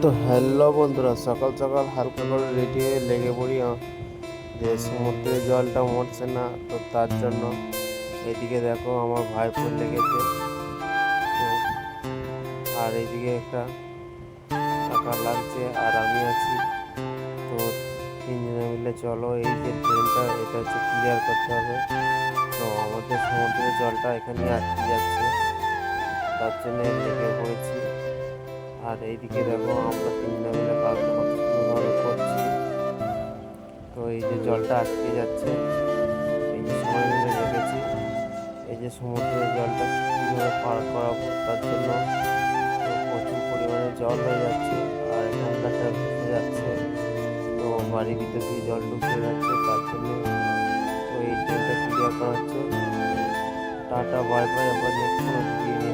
তো হ্যালো বন্ধুরা, সকাল সকাল হালকা করে রেডি হয়ে লেগে পড়ি যে সমুদ্রের জলটা মরছে না, তো তার জন্য এদিকে দেখো আমার ভাইপো লেগেছে। তো আর এইদিকে একটা টাকা লাগছে আর আমি আছি। তো তিনজনে মিলে চলো, এই যে ড্রেনটা এটা হচ্ছে ক্লিয়ার করতে হবে। তো আমাদের সমুদ্রের জলটা এখানে আটকে যাচ্ছে, তার জন্য লেগে পড়েছি। আর এইদিকে দেখো আমরা তিনজনে মিলে কাজটা কত সুন্দরভাবে করছি। তো এই যে জলটা আটকে যাচ্ছে, এই যে সময় মিলে লেগেছি, এই যে সমুদ্রের জলটা কীভাবে পার করাবো তার জন্য। তো প্রচুর পরিমাণে জল হয়ে যাচ্ছে আর এখানকারটা ভেসে যাচ্ছে। তো বাড়ির ভিতর দিয়ে জল ঢুকে যাচ্ছে, তার জন্য তো এই ড্রেনটা ক্লিয়ার করা হচ্ছে। টাটা বাই বাই, আবার নেক্সট কোনো ভিডিও নিয়ে